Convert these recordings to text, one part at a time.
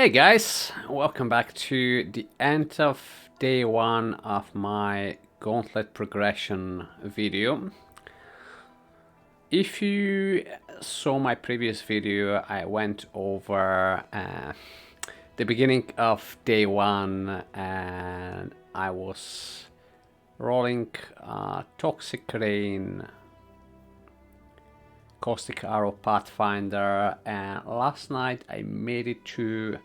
Hey guys, welcome back to the end of day one of my Gauntlet progression video. If you saw my previous video, I went over the beginning of day one and I was rolling Toxic Rain, Caustic Arrow Pathfinder, and last night I made it to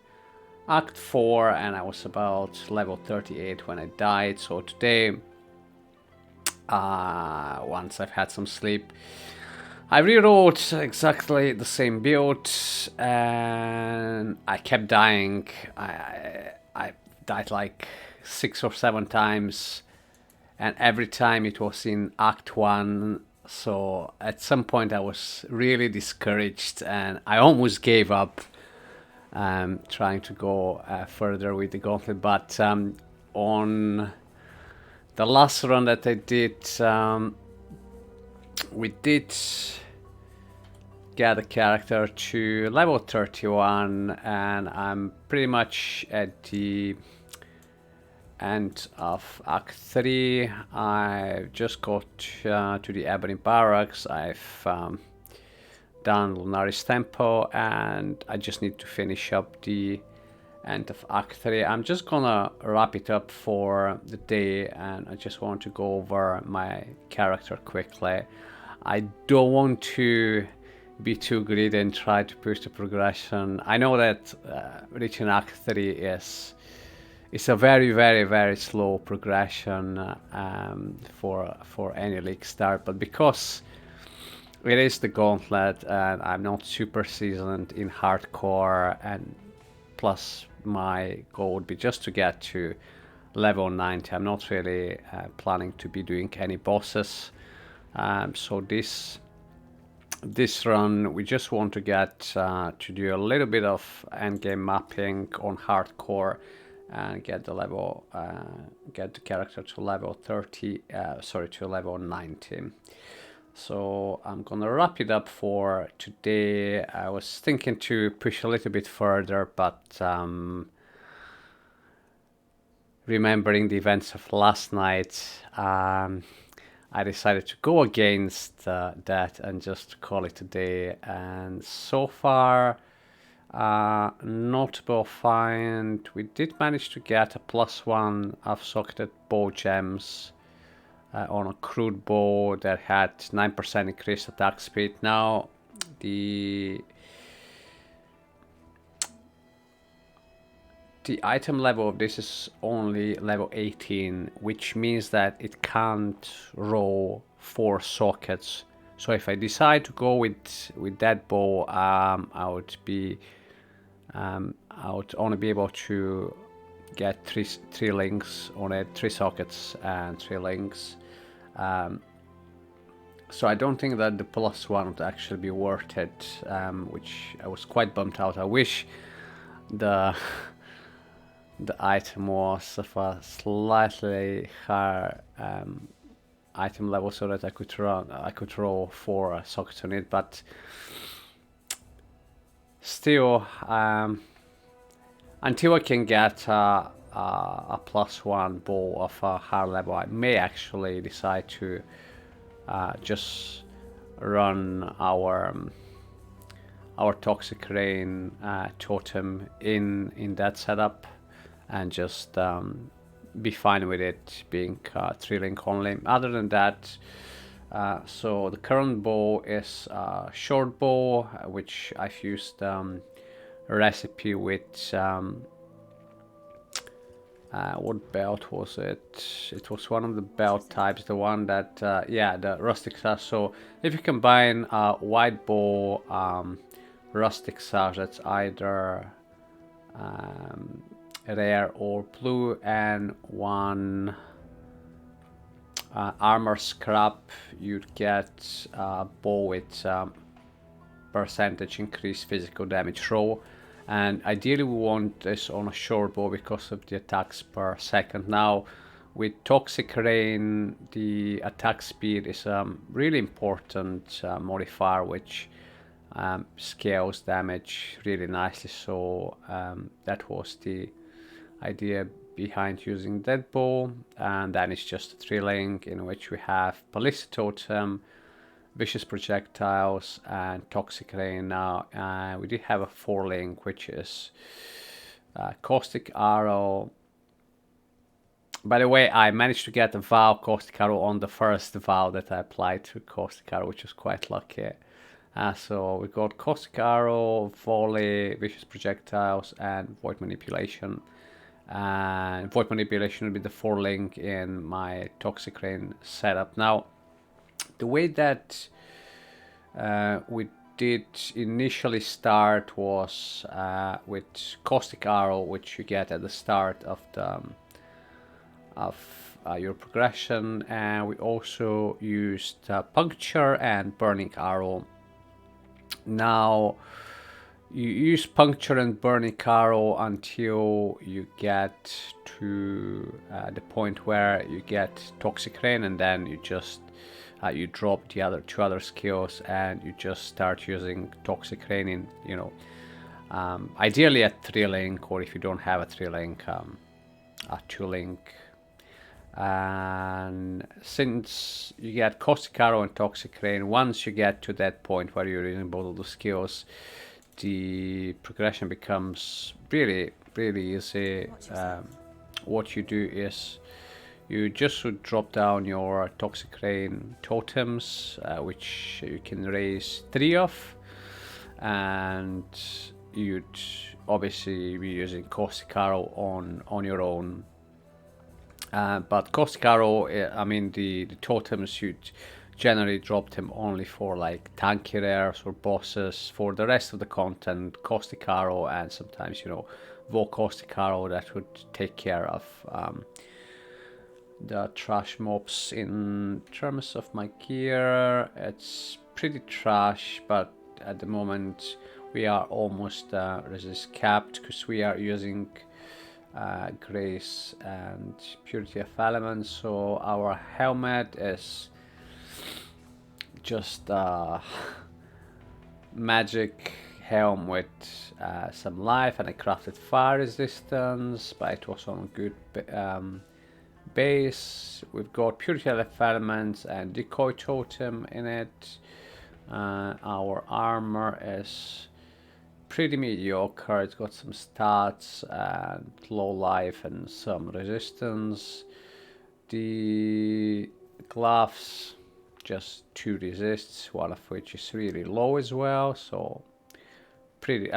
Act 4 and I was about level 38 when I died. So today, once I've had some sleep, I rewrote exactly the same build and I kept dying. I died like 6 or 7 times, and every time it was in Act 1. So at some point I was really discouraged and I almost gave up trying to go further with the Gauntlet. But on the last run that I did, we did get a character to level 31 and I'm pretty much at the end of Act 3. I just got to the Ebony Barracks. I've done Lunaris Tempo and I just need to finish up the end of Act 3. I'm just gonna wrap it up for the day and I just want to go over my character quickly. I don't want to be too greedy and try to push the progression. I know that reaching Act 3 is it's a very slow progression for any league start, but because it is the Gauntlet and I'm not super seasoned in hardcore, and plus my goal would be just to get to level 90. I'm not really planning to be doing any bosses, so this run we just want to get to do a little bit of endgame mapping on hardcore and get the level, get the character to level 30, to level 90. So I'm gonna wrap it up for today. I was thinking to push a little bit further, but remembering the events of last night, I decided to go against that and just call it a day. And so far, notable find, we did manage to get a +1 of socketed bow gems on a crude bow that had 9% increased attack speed. Now the item level of this is only level 18, which means that it can't roll 4 sockets. So if I decide to go with that bow, I would only be able to get three links on it, 3 sockets and 3 links. So I don't think that the +1 would actually be worth it, which I was quite bummed out. I wish the item was of a slightly higher item level so that I could roll 4 sockets on it, but still, until I can get a +1 bow of a higher level, I may actually decide to just run our Toxic Rain totem in that setup and just be fine with it being 3 link only. Other than that, so the current bow is a short bow, which I've used a recipe with what belt was it? It was one of the belt types, the one that yeah, the rustic sash. So if you combine a white bow, rustic sash, that's either rare or blue, and 1 armor scrap, you'd get a bow with percentage increased physical damage roll. And ideally we want this on a short bow because of the attacks per second. Now with Toxic Rain, the attack speed is a really important modifier, which scales damage really nicely. So that was the idea behind using Deadbow. And then it's just a 3-link in which we have Ballistic Totem, Vicious Projectiles, and Toxic Rain. Now we did have a 4-link, which is Caustic Arrow. By the way, I managed to get a Vow Caustic Arrow on the first Vow that I applied to Caustic Arrow, which was quite lucky. So we got Caustic Arrow, Volley, Vicious Projectiles, and Void Manipulation. And Void Manipulation will be the 4-link in my Toxic Rain setup. Now, the way that we did initially start was with Caustic Arrow, which you get at the start of the your progression, and we also used Puncture and Burning Arrow. Now you use Puncture and Burning Arrow until you get to the point where you get Toxic Rain, and then you just you drop the other 2 other skills and you just start using Toxic Rain in, ideally a 3-link, or if you don't have a 3-link, a 2-link. And since you get Caustic Arrow and Toxic Rain, once you get to that point where you're using both of the skills, the progression becomes really, really easy. What you do is you just would drop down your Toxic Rain totems, which you can raise 3 of, and you'd obviously be using Caustic Arrow on your own. But Caustic Arrow, I mean, the totems, you generally drop them only for like tanky rares or bosses. For the rest of the content, Caustic Arrow, and sometimes, Vo Caustic Arrow, that would take care of the trash mobs. In terms of my gear, it's pretty trash, but at the moment we are almost resist capped, because we are using Grace and Purity of Elements. So our helmet is just a magic helm with some life and a crafted fire resistance, but it was on good base. We've got Purity of Elements and Decoy Totem in it. Our armor is pretty mediocre. It's got some stats and low life and some resistance. The gloves, just 2 resists, one of which is really low as well. So pretty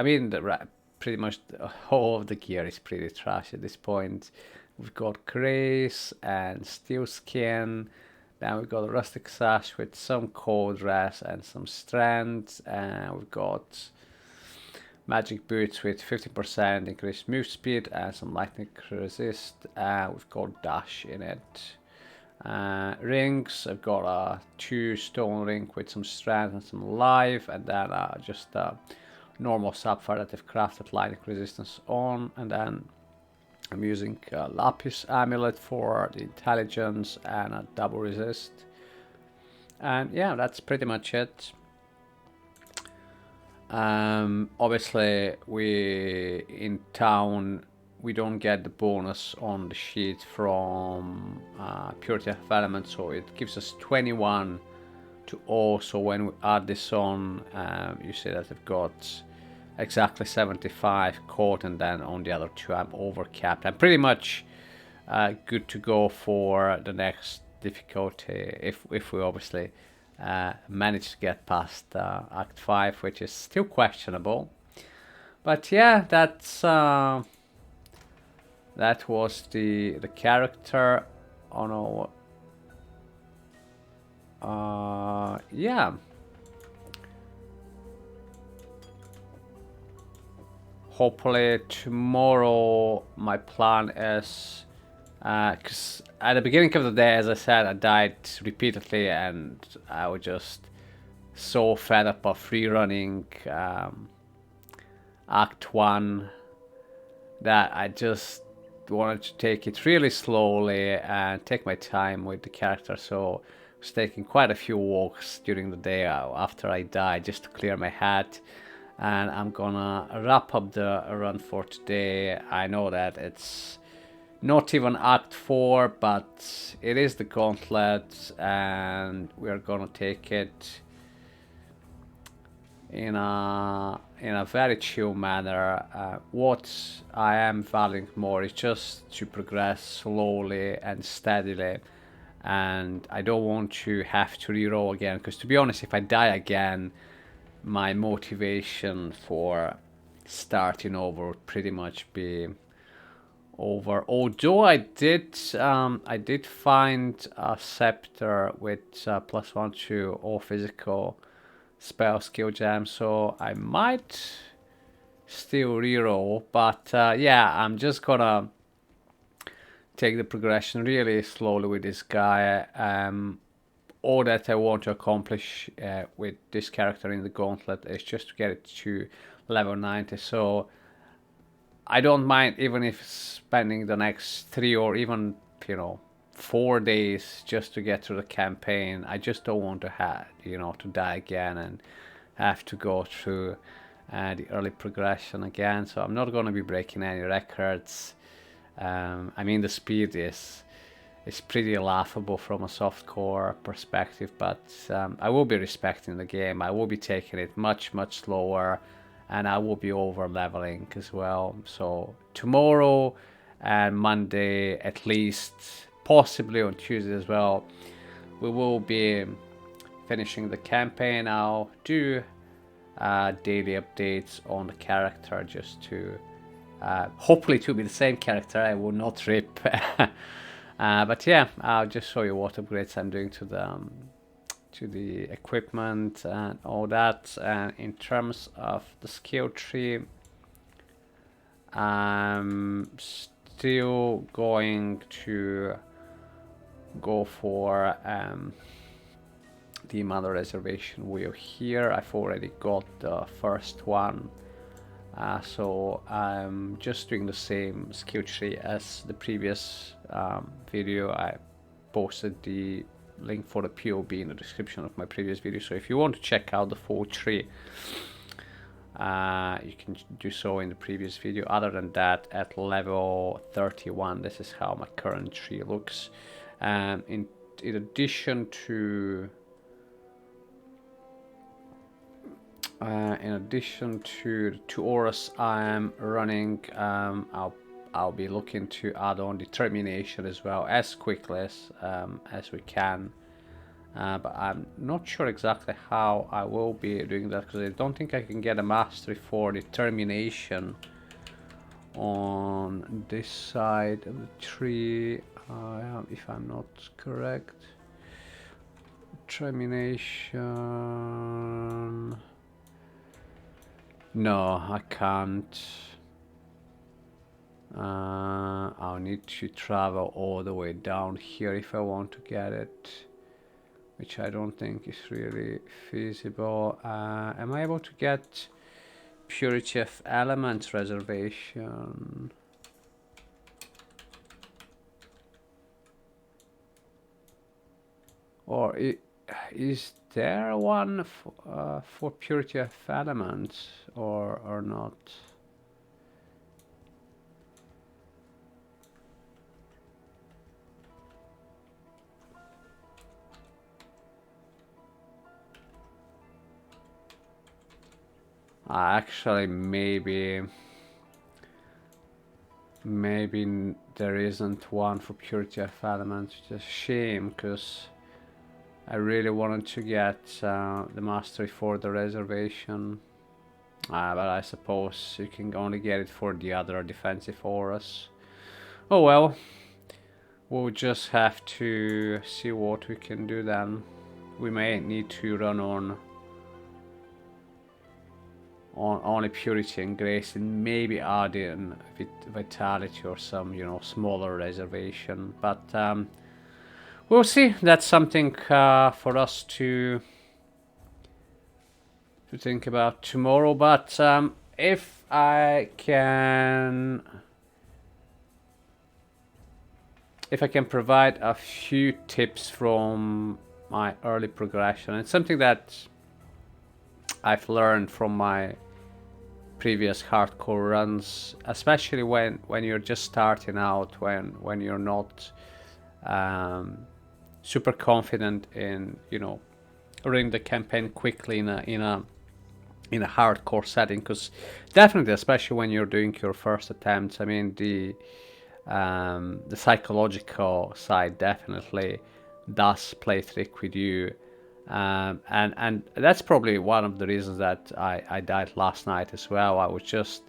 much the whole of the gear is pretty trash at this point. We've got Grace and Steel Skin. Then we've got a Rustic Sash with some Cold Rest and some Strength. And we've got Magic Boots with 50% increased move speed and some lightning resist. We've got Dash in it. Rings, I've got a 2 stone ring with some strength and some life, and then just a normal sapphire that I've crafted lightning resistance on. And then I'm using a Lapis Amulet for the intelligence and a double resist. And yeah, that's pretty much it. Obviously, we in town, we don't get the bonus on the sheet from Purity of Element, so it gives us 21 to all. So when we add this on, you see that I've got exactly 75 caught, and then on the other 2 I'm overcapped. I'm pretty much good to go for the next difficulty if we obviously manage to get past Act 5, which is still questionable. But yeah, that's that was the character. Oh no. Yeah. Hopefully tomorrow my plan is, because at the beginning of the day, as I said, I died repeatedly, and I was just so fed up of rerunning Act 1 that I just wanted to take it really slowly and take my time with the character. So was taking quite a few walks during the day after I died just to clear my head. And I'm gonna wrap up the run for today. I know that it's not even Act 4, but it is the Gauntlet, and we're gonna take it in a very chill manner. What I am valuing more is just to progress slowly and steadily, and I don't want to have to reroll again, because to be honest, if I die again, my motivation for starting over would pretty much be over. Although I did find a scepter with +1 to all physical spell skill gem, so I might still reroll, but yeah, I'm just gonna take the progression really slowly with this guy. All that I want to accomplish with this character in the Gauntlet is just to get it to level 90, so I don't mind even if spending the next 3 or even 4 days just to get through the campaign. I just don't want to have to die again and have to go through the early progression again. So I'm not going to be breaking any records. I mean, the speed is pretty laughable from a softcore perspective, but I will be respecting the game. I will be taking it much slower, and I will be over leveling as well. So tomorrow and Monday, at least, possibly on Tuesday as well, we will be finishing the campaign. I'll do daily updates on the character just to hopefully to be the same character. I will not rip. But yeah, I'll just show you what upgrades I'm doing to the equipment and all that. And in terms of the skill tree, I'm still going to go for the Mother Reservation wheel here. I've already got the first one. So I'm just doing the same skill tree as the previous video. I posted the link for the POB in the description of my previous video, so if you want to check out the full tree, you can do so in the previous video. Other than that, at level 31, this is how my current tree looks. In addition to the 2 auras I am running, I'll be looking to add on determination as well as quickly as we can. But I'm not sure exactly how I will be doing that, because I don't think I can get a mastery for determination on this side of the tree, if I'm not correct. Determination. No, I can't. I'll need to travel all the way down here if I want to get it, which I don't think is really feasible. Am I able to get Purity of Elements reservation? Or is there one for Purity of Elements or not? Actually, maybe there isn't one for Purity of Elements. It's a shame, because I really wanted to get the mastery for the reservation, but I suppose you can only get it for the other defensive auras. Oh well, we'll just have to see what we can do then. We may need to run on only Purity and Grace, and maybe add in Vitality or some smaller reservation, but we'll see. That's something for us to think about tomorrow. But if I can provide a few tips from my early progression. It's something that I've learned from my previous hardcore runs, especially when you're just starting out, when you're not super confident in running the campaign quickly in a hardcore setting, because definitely, especially when you're doing your first attempts, I mean the psychological side definitely does play trick with you. And that's probably one of the reasons that I died last night as well. I was just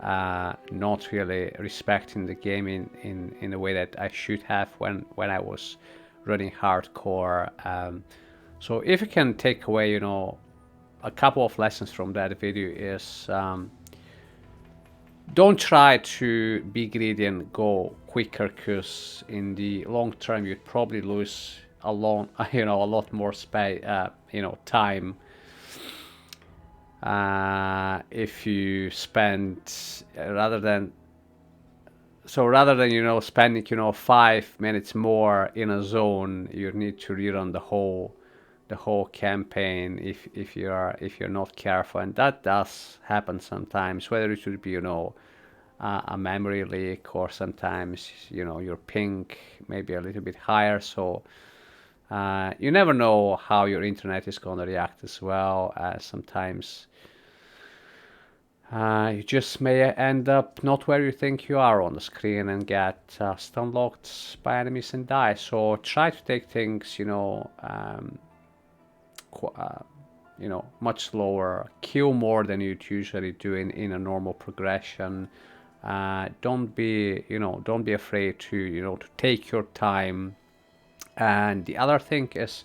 not really respecting the game in the way that I should have when I was running hardcore. So if you can take away, a couple of lessons from that video is, don't try to be greedy and go quicker, because in the long term you'd probably lose a lot, a lot more space, time, if you spend rather than spending 5 minutes more in a zone, you need to rerun the whole campaign if you're not careful, and that does happen sometimes. Whether it should be a memory leak, or sometimes your ping maybe a little bit higher. So you never know how your internet is going to react as well. Sometimes you just may end up not where you think you are on the screen and get stun locked by enemies and die. So try to take things much slower, kill more than you'd usually do in a normal progression. Don't be afraid to take your time. And the other thing is,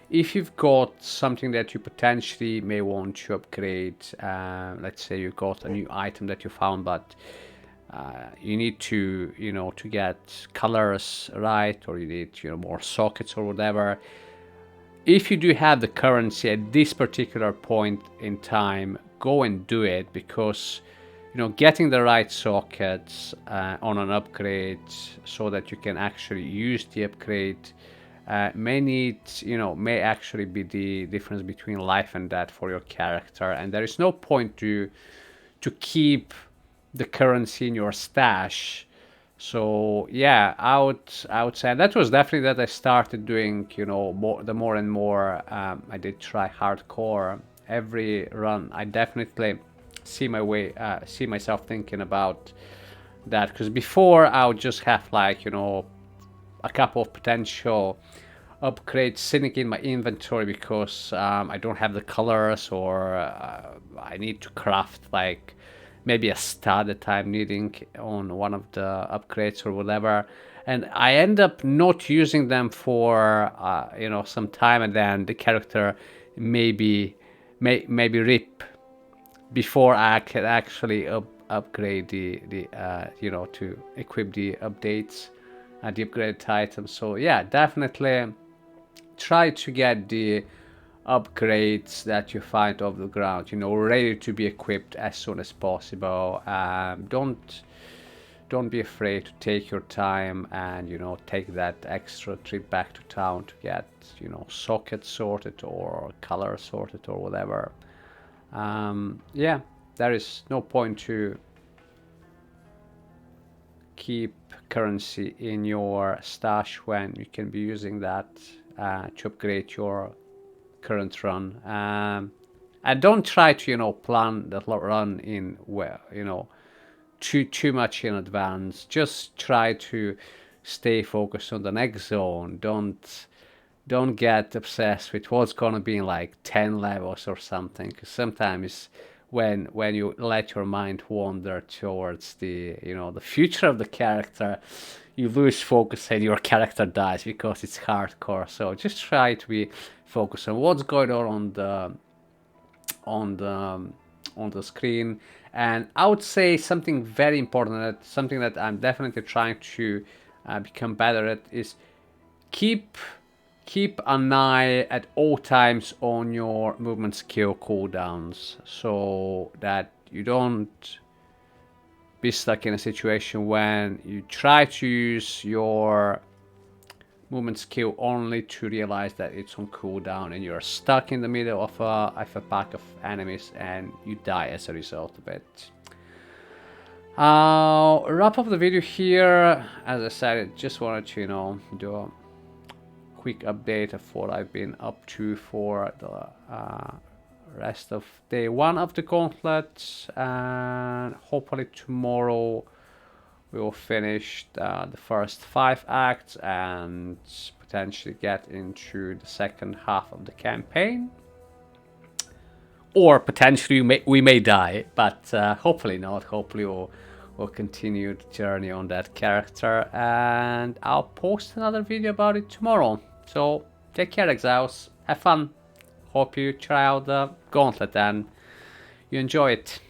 if you've got something that you potentially may want to upgrade, let's say you got a new item that you found, but you need to get colors right, or you need more sockets or whatever. If you do have the currency at this particular point in time, go and do it, because getting the right sockets on an upgrade so that you can actually use the upgrade may actually be the difference between life and death for your character. And there is no point to keep the currency in your stash. So yeah, I would say that was definitely that I started doing more and more I did try hardcore every run. I definitely see myself thinking about that, because before I would just have a couple of potential upgrades sitting in my inventory because I don't have the colors, or I need to craft maybe a stud that I'm needing on one of the upgrades or whatever, and I end up not using them for some time, and then the character maybe rip before I can actually upgrade the to equip the updates, the upgraded items. So yeah, definitely try to get the upgrades that you find off the ground, ready to be equipped as soon as possible. Don't be afraid to take your time and take that extra trip back to town to get sockets sorted or color sorted or whatever. Yeah, there is no point to keep currency in your stash when you can be using that to upgrade your current run. And don't try to plan the run in too much in advance. Just try to stay focused on the next zone. Don't get obsessed with what's gonna be in 10 levels or something, because sometimes when you let your mind wander towards the future of the character, you lose focus and your character dies because it's hardcore. So just try to be focused on what's going on the screen. And I would say something very important, something that I'm definitely trying to become better at, is keep an eye at all times on your movement skill cooldowns, so that you don't be stuck in a situation when you try to use your movement skill only to realize that it's on cooldown and you're stuck in the middle of a pack of enemies and you die as a result of it. I'll wrap up the video here. As I said, I just wanted to, do a quick update of what I've been up to for the rest of day 1 of the Gauntlet, and hopefully tomorrow we will finish the first 5 acts and potentially get into the second half of the campaign. Or potentially we may die, but hopefully not. Hopefully we'll continue the journey on that character, and I'll post another video about it tomorrow. So take care, exiles. Have fun. Hope you try out the Gauntlet and you enjoy it.